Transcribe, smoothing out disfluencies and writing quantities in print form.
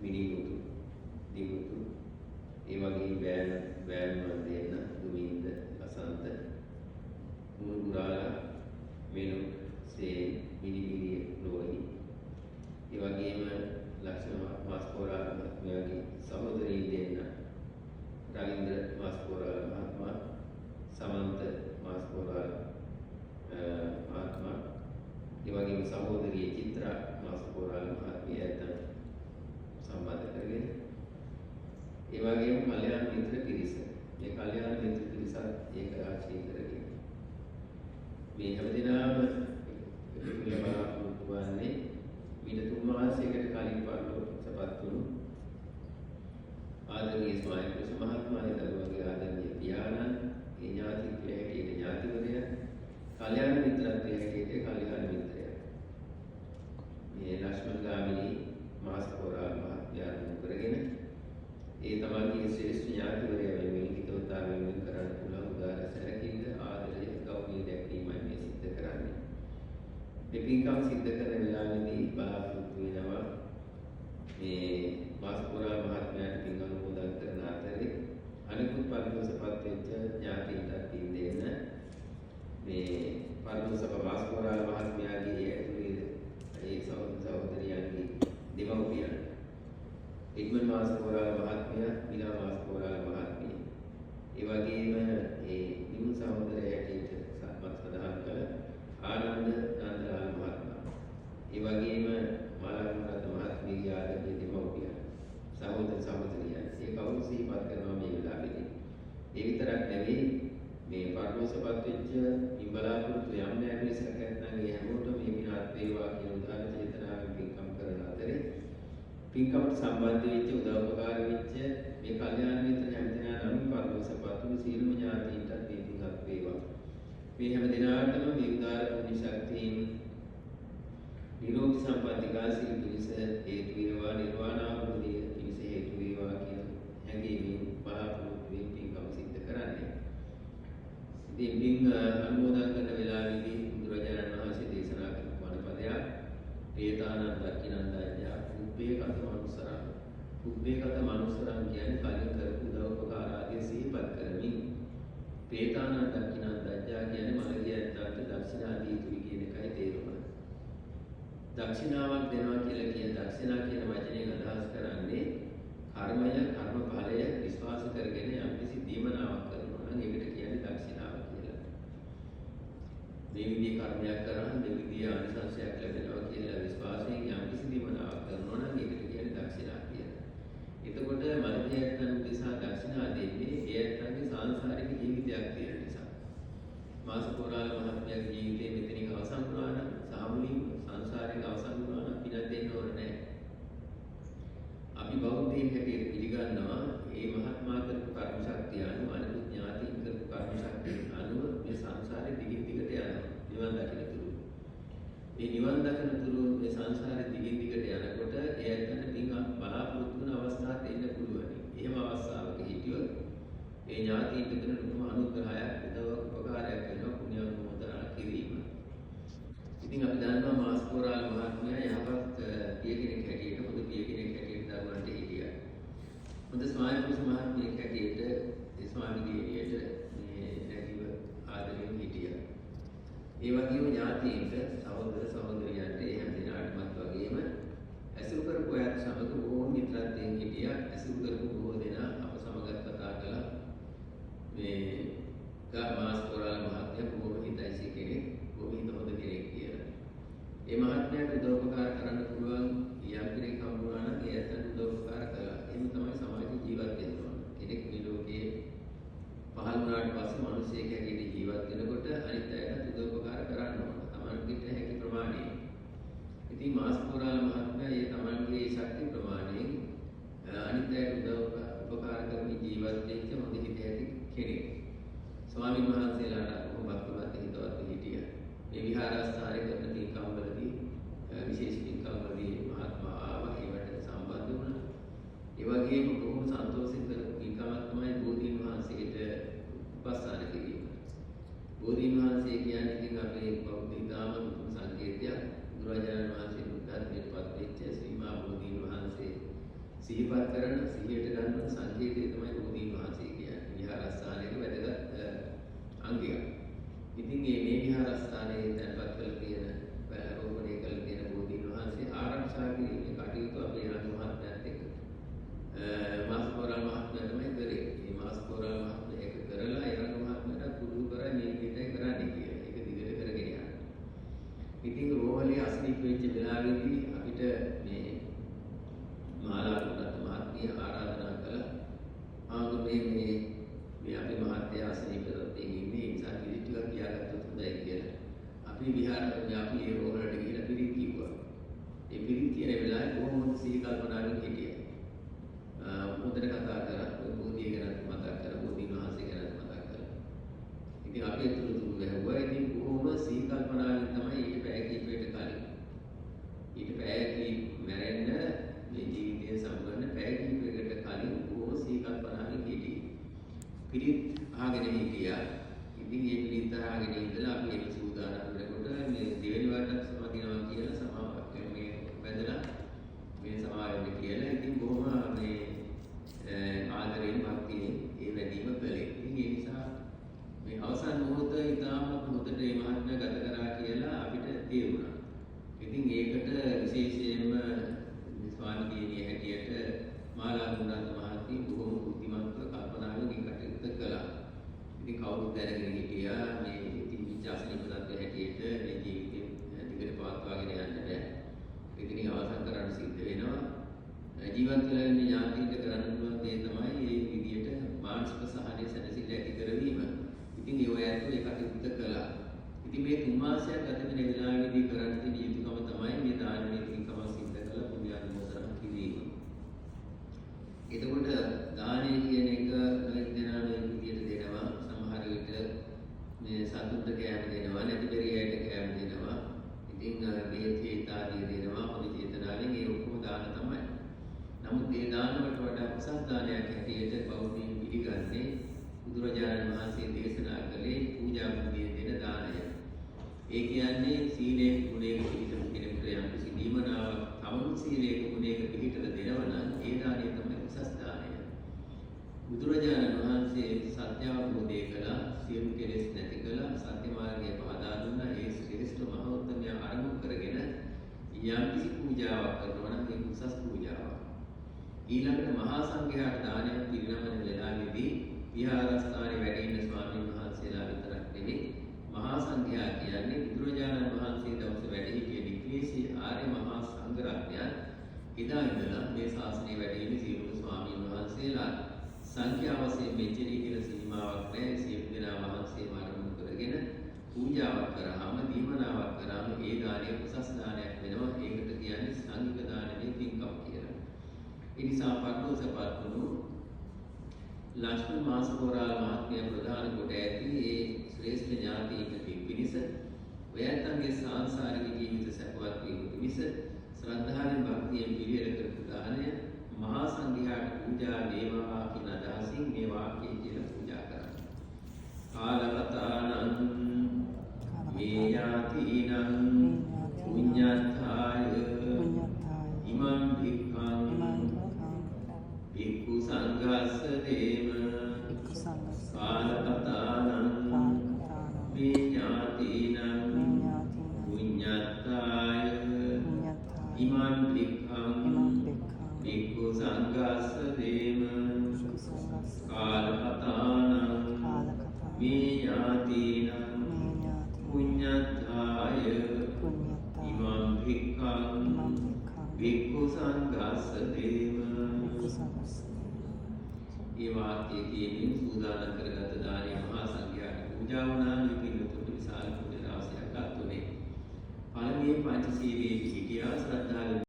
මිනිමුතු, දිමුතු, ඒ වගේ බෑන් දෙන්න දුමින්ද, අසන්ත, මුරුගුරාලා, මෙනු, සේන්, මිනිමිරිය, රෝහි. ඒ වගේම ලක්ෂණ මාස්කෝරාල මහත්මයාගේ සහෝදරී දෙන්න රවීන්ද්‍ර මාස්කෝරාල මහත්මයා, සමන්ත මාස්කෝරාල මහත්මයා, ඒ වගේම සහෝදරිය චිත්‍රා මාස්කෝරාල මහත්මිය ඇතන් සම්බන්ධ කරගෙන ඒ වගේම කල්යාණ මිත්‍ර පිරිස මේ කල්යාණ මිත්‍ර පිරිසත් ඒක ආශ්‍රය කරගෙන මේ හැමදෙනාම බලාපොරොත්තු වන්නේ මීට 3 මාසයකට කලින් පරලෝකසපත් වුණු ආදරණීය ස්වාමීන් වහන්සේ මහත්මයාගේ දරුවන්ගේ ආදරණීය පියාණන් ඒ ඥාතිත්වයේ හැටියට ඥාතිවරයා කල්යාණ මිත්‍රත්වයේ හැටියට කල්යාණ මිත්‍රයා මේ ලක්ෂ්මන් ගාමිණී මාස්කෝරාල මහත්මයා කරගෙන ඒ තමන්ගේ ශ්‍රේෂ්ඨ ඥාතිවරයා වෙනුවෙන් හිතවතා වෙනුවෙන් කරන්න පුළුවන් උදාර සැලකිල්ල ආදරය ගෞරවය දැක්වීමයි මේ සිද්ධ කරන්නේ. මේ පින්කම් සිද්ධ කරන වෙලාවේදී බලාපොරොත්තු වෙනවා මේ මාස්කෝරාල මහත්මයාට පින් අනුමෝදන් කරන අතරේ අනිකුත් පරිදෝසපත් වෙච්ච ඥාතීන්ට පින් දෙන්න මේ පරිදෝසප මාස්කෝරාල මහත්මයාගේ ඇතුළේ ඒ සහෝදරියන්ගේ දෙමව්පියන් ඉක්මන් මාස්කෝරාල මහත්මිය, මිලා මාස්කෝරාල මහත්මිය. ඒ වගේම ඒ නිමු සහෝදරය හැටියට සඳහන් කළ ආනන්ද නන්දලාල් මහත්මයා. ඒ වගේම මාළංගරත් මහත්මියගේ ආදරණීය දෙමව්පියන්, සහෝදර සහෝදරියන්. ඒ කවුරු සිහිපත් කරනවා මේ වෙලාවේදී. ඒ විතරක් නෙවෙයි මේ පරලෝසපත් වෙච්ච බලාපොරොත්තු යම් නැතිසක් නැත්නම් ඒ හැමෝටම මේ විනාත් වේවා කියන උදාන චේතනාවෙන් පින්කම් කරන අතරේ පින්කමට සම්බන්ධ වෙච්ච උදව්පකාර වෙච්ච මේ කල්යාණ මිත්‍ර හැමදෙනා නම් පරලෝසපත් වූ සීලම ඥාතීන්ට මේ පින්වත් වේවා. මේ හැමදෙනාටම මේ උදාර පුණ්‍ය ශක්තියින් නිරෝගී සම්පන්නිකා සීල පිණිස හේතු වේවා, නිර්වාණ අවබෝධය පිණිස හේතු වේවා කියන හැඟීමෙන් බලාපොරොත්තු වෙමින් පින්කම සිද්ධ කරන්නේ. ඉතින් පින් අනුමෝදන් කරන වෙලාවේදී බුදුරජාණන් වහන්සේ දේශනා කරපු වනපදයක් පේතානං දක්ඛිනන්දඤ්ඤා පුබ්බේකත මනුස්සරං. පුබ්බේකත මනුස්සරං කියන්නේ කලින් කරපු උදව්පකාර ආදී සිහිපත් කරමින් පේතානං දක්ඛිනන්දඤ්ඤා කියන්නේ මළගියන්ට දක්ෂිනා දී යුතුයි කියන එකයි තේරුම. දක්ෂිනාවක් දෙනවා කියලා කියන දක්ෂිනා කියන වචනයෙන් අදහස් කරන්නේ කර්මය, කර්මඵලය විශ්වාස කරගෙන යම්කිසි දීමනාවක් කරනවා නම් ඒකට කියන්නේ දක්ෂිනාව කියලා. මේ විදිහේ කර්මයක් කරා මේ විදිහේ ආනිසංසයක් ලැබෙනවා කියලා විශ්වාසයෙන් යම්කිසි දීමනාවක් කරනවා නම් ඒකට කියන්නේ දක්ෂිනා කියලා. එතකොට මළගියන්ට උදෙසා දක්ෂිනා දෙන්නේ එයත්ගේ සාංශාරික ජීවිතයක් තියෙන නිසා. මාස්කෝරාල මහත්මයාගේ ජීවිතේ මෙතනින් අවසන් වුණා නම් සාමුලින් සංසාරික අවසන් වුණා නම් පිනක් දෙන්න ඕනේ නැහැ. අපි බෞද්ධයින් හැටියට පිළිගන්නවා මේ මහත්මා කරපු කර්ම ශක්තිය අනුව අනිත් ඥාතීන් කරපු කර්ම ශක්තිය අනුව මේ සංසාරේ දිගින් දිගට යනවා. නිවන් දකින්න තුරු. මේ නිවන් දකින්න තුරු මේ සංසාරේ දිගින් දිගට යනකොට එයාට පින් බලාපොරොත්තු වෙන අවස්ථාවක් එන්න පුළුවන්. එහෙම අවස්ථාවක හිටියොත් ඒ ඥාතීන් දෙන ලොකුම අනුග්‍රහයක් උදව්වක් උපකාරයක් වෙනවා පුණ්‍ය අනුමෝදනා කිරීම. ඉතින් අපි දන්නවා මාස්කෝරාල මහත්මයා යහපත් පිය කෙනෙක් හැටියට පොදු පිය කෙනෙක් හැටියට දරුවන්ට හිටියා. හොඳ ස්වාමීන් මහත්මියක් හැටියට ඒ ස්වාමීන් මේ නැතිව ආදරෙන් හිටියා. ඒ වගේම ඥාතීන්ට සහෝදර සහෝදරියන්ට ඒ හැම දිනාටමත් වගේම ඇසුරු කරපු අයත් සමග බොහෝම මිත්‍රත්වයෙන් හිටියා. ඇසුරු කරපු බොහෝ දෙනා අප සමග කතා කළා. මේ මාස්කෝරාල මහත්මයා බොහොම හිතයිසී කෙනෙක්, බොහොම හොඳ කෙනෙක් කියලා. ඒ මහත්මයාට උදව්පකාර කරන්න පුළුවන් යම් කෙනෙක් හම්බුනා නම් ඒ අතට උදව්පකාර කළා. එහෙම තමයි සමාජයේ ජීවත් වෙන්න ඕන. කෙනෙක් මේ ලෝකයේ පහළ වුණාට පස්සේ මිනිසෙක් හැටියට ජීවත් වෙනකොට අනිත් අයට උදව්පකාර කරන්න ඕන. තමන්ට හැකි ප්‍රමාණය. ඉතින් මාස්කෝරාල මහත්මයා ඒ තමන්ගේ ශක්ති ප්‍රමාණයෙන් අනිත් අයට උපකාර කරමින් ජීවත් වෙච්ච හොඳ හිත ඇති කෙනෙක්. ස්වාමීන් වහන්සේලාට බොහොම භක්තිමත් හිතවත් හිටියා. මේ විහාරස්ථානයේ කරන පින්කම් වලදී විශේෂ පින්කම් වලදී මහත්මයා ආවා ඒවට සම්බන්ධ වුණා. ඒ වගේම බොහොම සන්තෝෂයෙන් කරපු පින්කමක් තමයි බෝධීන් වහන්සේට උපස්ථාන කිරීම. බෝධීන් වහන්සේ කියන්නේ ඉතින් අපේ බෞද්ධ ධර්ම සංකේතයක්. බුදුරජාණන් වහන්සේ බුද්ධත්වයට පත් වෙච්ච ශ්‍රී මහා බෝධීන් වහන්සේ සිහිපත් කරන සිහියට ගන්න සංකේතය තමයි බෝධීන් වහන්සේ කියන්නේ. විහාරස්ථානයේ වැදගත් අංගයක්. ඉතින් මේ විහාරස්ථානයේ තැන්පත් කරලා තියෙන රෝපණය කරලා තියෙන බෝධීන් වහන්සේ ආරක්ෂා කිරීමේ කටයුතු අපේ රජ මහත්මයාත් එක්ක මාස්කෝරල් මහත්මයා තමයි කරේ. මේ මාස්කෝරල් මහත්මයා ඒක කරලා ඒ රජ මහත්මයාට පුරුදු කරා මේ විදිහටයි කරන්නේ කියලා. ඒක දිගට කරගෙන යනවා. ඉතින් රෝහලේ අසනීප වෙච්ච වෙලාවෙදී අපිට මේ මාලා කුණත් මහත්මිය ආරාධනා කළා. ආගමේ මේ අපේ මහත්ය අසනීපවත් ඉන්නේ ඒ නිසා පිළිත් ටිකක් කියාගත්තොත් හොඳයි කියලා. අපි විහාරේ අපි ඒ රෝහලට ගිහිල්ලා පිළිත් කිව්වා. ඒ පිළිත් කියන වෙලාවේ කොහොමද සිහි කල්පනාවෙන් හිටියේ. හොඳට කතා කරා. බෝධිය ගැන මතක් කරා. බෝධීන් වහන්සේ ගැන මතක් කරා. ඉතින් අපි අතුරුතුරු වැහුවා. ඉතින් කොහොම සිහි කල්පනාවෙන් තමයි ඊට පැය කිහිපයකට කලින්. ඊට පැය කිහිප මැරෙන්න මේ ජීවිතය සම්බන්ධ පැය කිහිපයකට කලින් කොහොම සිහි කල්පනාවෙන් හිටියේ. පිළිත් අහගෙන හිටියා. ඉතින් ඒ පිළිත් අහගෙන ඉඳලා අපි එන සූදානම් වෙනකොට මේ දෙවෙනි වරට සමාදිනවා කියලා සමාවක් මේ වැදලා මේ සමාවෙන්න කියලා. ඉතින් බොහොම මේ ආදරයෙන් භක්තියෙන් ඒ වැඩිම කළේ. ඉතින් ඒ නිසා මේ අවසන් මොහොත ඉතාමත් හොඳට මේ මහත්මයා ගත කරා කියලා අපිට තේරුණා. ඉතින් ඒකට විශේෂයෙන්ම ස්වාමීන් හැටියට මාලා ගුණරත්න මහත්මිය බොහොම බුද්ධිමත්ව කල්පනාවෙන් කටයුතු කළා. ඉතින් කවුරුත් දැනගෙන හිටියා මේ ඉතින් විචාසනික තත්ත්වය හැටියට මේ ජීවිතේ දිගට පවත්වාගෙන යන්න බෑ. ඉතින් අවසන් කරන්න සිද්ධ වෙනවා. ජීවත් වෙලා ඉන්න ඥාතින්ට කරන්න පුළුවන් දේ තමයි මේ විදියට මානසික සහනය සැනසෙල්ල ඇති කරවීම. ඉතින් ඒ ඔයත් ඒ කටයුතු කළා. ඉතින් මේ 3 මාසයක් ගත වෙන වෙලාවෙදී කරන්න තියෙන යුතුකම තමයි මේ දානමය පින්කම සිද්ධ කරලා පුණ්‍ය අනුමෝදන් කිරීම. එතකොට දානය කියන එක දෙනා මේ විදියට දෙනවා. සමහර විට මේ සතුට කෑම දෙනවා, නැති පෙරියයට කෑම දෙනවා. ඉතින් මේ චේතාදී දෙනවා, හොඳ චේතනාවෙන් ඒ ඔක්කොම දාන තමයි. නමුත් ඒ දාන වලට වඩා උසස් දානයක් හැටියට බෞද්ධයන් පිළිගන්නේ බුදුරජාණන් වහන්සේ දේශනා කළේ පූජා බුද්ධිය දෙන දානය. ඒ කියන්නේ සීලේ ගුණයක පිළිපදින කෙනෙකුට යම් කිසි දීමනාවක් තමුන් සීලේ ගුණයක පිළිපදලා දෙනවා නම් ඒ දානය තමයි උසස් දානය. බුදුරජාණන් වහන්සේ සත්‍ය අවබෝධය කළා, සියලු කෙලෙස් නැති කළා, සත්‍ය මාර්ගය පහදා දුන්නා. ඒ ශ්‍රේෂ්ඨ මහෝත්තමය අරමුණු කරගෙන යම් කිසි පූජාවක් කරනවා නම් ඒක උසස් පූජාවක්. ඊළඟට මහා සංඝයාට දානයක් පිරිනමන වෙලාවේදී විහාරස්ථානයේ වැඩ ඉන්න ස්වාමීන් වහන්සේලා විතරක් නෙවෙයි මහා සංඝයා කියන්නේ බුදුරජාණන් වහන්සේ දවසේ වැඩ සිටිය නික්ලේශී ආර්ය මහා සංඝ රත්නයන් එදා ඉඳලා මේ ශාසනයේ වැඩ ඉන්න සියලු ස්වාමීන් වහන්සේලා සංඛ්‍යා වශයෙන් මෙච්චරයි කියලා සීමාවක් නැහැ. සියලු දෙනා වහන්සේම අරමුණු කරගෙන පූජාවක් කරාම දීමනාවක් කරාම ඒ දානය උසස් දානයක් වෙනවා. ඒකට කියන්නේ සංඝ දානමේ පින්කම් කියලා. ඒ නිසා පට්ටෝසපත් වුණු ලක්ෂ්මන් මාස්කෝරාල් මහත්මිය ප්‍රධාන කොට ඇති ඒ ශ්‍රේෂ්ඨ ඥාතීන්ට පිණිස ඔයයන්ගේ සාංශාරික ජීවිත සැපවත් වීම පිණිස ශ්‍රද්ධාවෙන් භක්තියෙන් පිළිවෙල කරපු දානය මහා සංඝයාට පූජා වේවා කියන අදහසින් මේ වාක්‍යය කියලා පූජා කරනවා. කාලකතානං මේ ඥාතීනං පුඤ්ඤාථාය ඉමං භික්ඛං භික්ඛු සංඝස්ස දේම කාලකතානං මේ ඥාතීනං පුඤ්ඤාථාය ඉමං භික්ඛං භික්ඛු සංඝස්ස දේම කාලකතානං මේ ඥාතීනං පුඤ්ඤාථාය ඉමං භික්ඛං භික්ඛු සංඝස්ස දේම. ඒ වාක්‍යයේ තියෙන සූදානම් කරගත් දානය මහා සංඝයාට පූජා වුණා. මේ පිළිතුරු විශාල පුණ්‍ය රාශියක් අත්ුනේ. පළමුවේ පංචශීලයේ හිටියා ශ්‍රද්ධාව